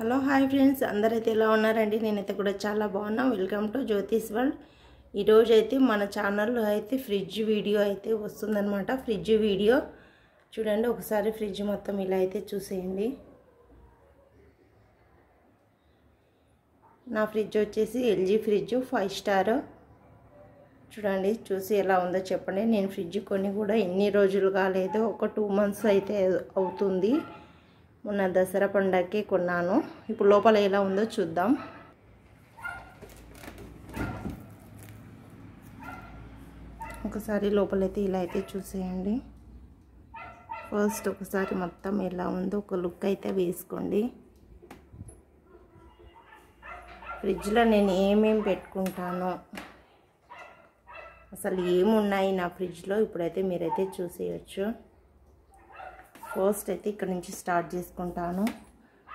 Hello hi friends, అందరైతే ఎలా ఉన్నారండి? నేనైతే కూడా చాలా బాగున్నా. Welcome to Jyothish world. ఈరోజు అయితే మన ఛానల్లో అయితే ఫ్రిడ్జ్ వీడియో అయితే వస్తుందన్నమాట. ఫ్రిడ్జ్ వీడియో చూడండి, ఒకసారి ఫ్రిడ్జ్ మొత్తం ఇలా అయితే చూసేయండి. నా ఫ్రిడ్జ్ వచ్చేసి ఎల్జీ ఫ్రిడ్జ్ 5 స్టార్. చూడండి, చూసి ఎలా ఉందో చెప్పండి. నేను ఫ్రిడ్జ్ కొని కూడా ఎన్ని రోజులు కాలేదు, ఒక 2 months అయితే అవుతుంది. మొన్న దసరా పండగకి కొన్నాను. ఇప్పుడు లోపల ఎలా ఉందో చూద్దాం. ఒకసారి లోపలైతే ఇలా అయితే చూసేయండి. ఫస్ట్ ఒకసారి మొత్తం ఎలా ఉందో ఒక లుక్ అయితే వేసుకోండి. ఫ్రిడ్జ్లో నేను ఏమేమి పెట్టుకుంటానో, అసలు ఏమున్నాయి నా ఫ్రిడ్జ్లో ఇప్పుడైతే మీరైతే చూసేయచ్చు. ఫస్ట్ అయితే ఇక్కడ నుంచి స్టార్ట్ చేసుకుంటాను.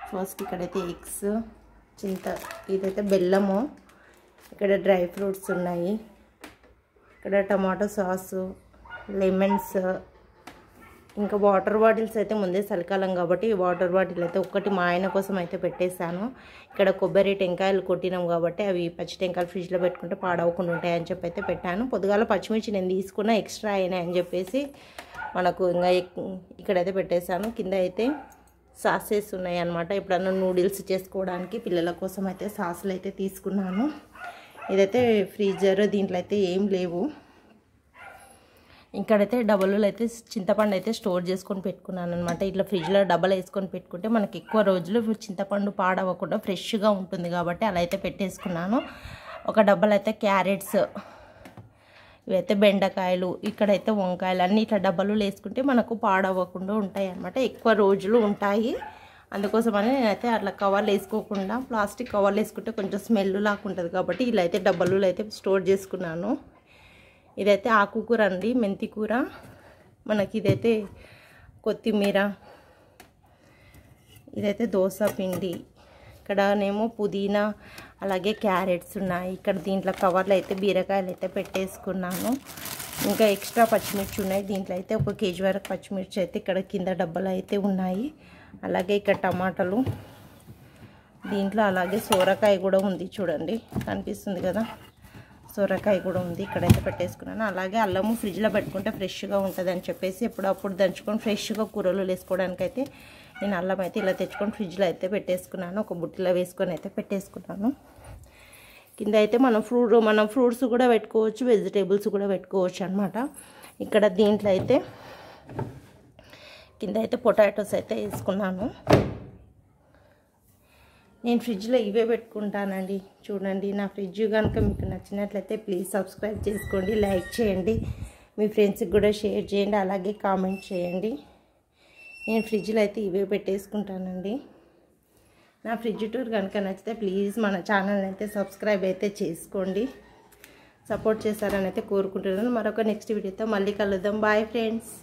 ఫస్ట్ ఇక్కడైతే ఎగ్స్, ఇదైతే బెల్లము, ఇక్కడ డ్రై ఫ్రూట్స్ ఉన్నాయి, ఇక్కడ టమాటో సాసు, లెమన్స్, ఇంకా వాటర్ బాటిల్స్ అయితే ముందే చలికాలం కాబట్టి వాటర్ బాటిల్ అయితే ఒక్కటి మా ఆయన కోసం అయితే పెట్టేశాను. ఇక్కడ కొబ్బరి టెంకాయలు కొట్టినాం కాబట్టి అవి పచ్చి టెంకాయలు ఫ్రిడ్జ్లో పెట్టుకుంటే పాడవకుండా ఉంటాయని చెప్పి అయితే పెట్టాను. పొద్దుగాల పచ్చిమిర్చి నేను తీసుకున్న ఎక్స్ట్రా అయినాయని చెప్పేసి మనకు ఇంకా ఇక్కడైతే పెట్టేశాను. కింద అయితే సాసెస్ ఉన్నాయి అన్నమాట. ఎప్పుడన్నా నూడిల్స్ చేసుకోవడానికి పిల్లల కోసం అయితే సాసులు అయితే తీసుకున్నాను. ఇదైతే ఫ్రీజర్, దీంట్లో అయితే ఏం లేవు. ఇక్కడైతే డబ్బులు అయితే చింతపండు అయితే స్టోర్ చేసుకొని పెట్టుకున్నాను అనమాట. ఇట్లా ఫ్రిడ్జ్లో డబ్బలు వేసుకొని పెట్టుకుంటే మనకి ఎక్కువ రోజులు చింతపండు పాడవకుండా ఫ్రెష్గా ఉంటుంది కాబట్టి అలా అయితే పెట్టేసుకున్నాను. ఒక డబ్బలు అయితే క్యారెట్స్, ఇవైతే బెండకాయలు, ఇక్కడైతే వంకాయలు, అన్నీ ఇట్లా డబ్బాలు వేసుకుంటే మనకు పాడవకుండా ఉంటాయి అన్నమాట. ఎక్కువ రోజులు ఉంటాయి. అందుకోసమని నేనైతే అట్లా కవర్లు వేసుకోకుండా ప్లాస్టిక్ కవర్లు వేసుకుంటే కొంచెం స్మెల్ లాగా ఉంటుంది కాబట్టి ఇలా అయితే డబ్బాలు అయితే స్టోర్ చేసుకున్నాను. ఇదైతే ఆకుకూర అండి, మెంతి కూర. మనకి ఇదైతే కొత్తిమీర, ఇదైతే దోస పిండి, ఇక్కడనేమో పుదీనా, అలాగే క్యారెట్స్ ఉన్నాయి. ఇక్కడ దీంట్లో కవర్లు అయితే బీరకాయలు అయితే పెట్టేసుకున్నాను. ఇంకా ఎక్స్ట్రా పచ్చిమిర్చి ఉన్నాయి. దీంట్లో అయితే 1 kg వరకు పచ్చిమిర్చి అయితే ఇక్కడ కింద డబ్బాలు అయితే ఉన్నాయి. అలాగే ఇక్కడ టమాటాలు, దీంట్లో అలాగే సోరకాయ కూడా ఉంది. చూడండి, కనిపిస్తుంది కదా, సొరకాయ కూడా ఉంది. ఇక్కడైతే పెట్టేసుకున్నాను. అలాగే అల్లము ఫ్రిడ్జ్లో పెట్టుకుంటే ఫ్రెష్గా ఉంటుంది అని చెప్పేసి ఎప్పుడప్పుడు దంచుకొని ఫ్రెష్గా కూరలు వేసుకోవడానికి అయితే నేను అల్లం అయితే ఇలా తెచ్చుకొని ఫ్రిడ్జ్లో అయితే పెట్టేసుకున్నాను. ఒక బుట్టలో వేసుకొని అయితే పెట్టేసుకున్నాను. కింద అయితే మనం ఫ్రూట్స్ కూడా పెట్టుకోవచ్చు, వెజిటేబుల్స్ కూడా పెట్టుకోవచ్చు అనమాట. ఇక్కడ దీంట్లో అయితే కింద అయితే పొటాటోస్ అయితే వేసుకున్నాను. నేను ఫ్రిడ్జ్లో ఇవే పెట్టుకుంటానండి. చూడండి, నా ఫ్రిడ్జ్ కనుక మీకు నచ్చినట్లయితే ప్లీజ్ సబ్స్క్రైబ్ చేసుకోండి, లైక్ చేయండి, మీ ఫ్రెండ్స్కి కూడా షేర్ చేయండి, అలాగే కామెంట్ చేయండి. నేను ఫ్రిడ్జ్లో అయితే ఇవే పెట్టేసుకుంటానండి. నా ఫ్రిడ్జ్ టూర్ కనుక నచ్చితే ప్లీజ్ మన ఛానల్ అయితే సబ్స్క్రైబ్ అయితే చేసుకోండి. సపోర్ట్ చేస్తారని అయితే కోరుకుంటున్నాను. మరొక నెక్స్ట్ వీడియోతో మళ్ళీ కలుద్దాం. Bye friends.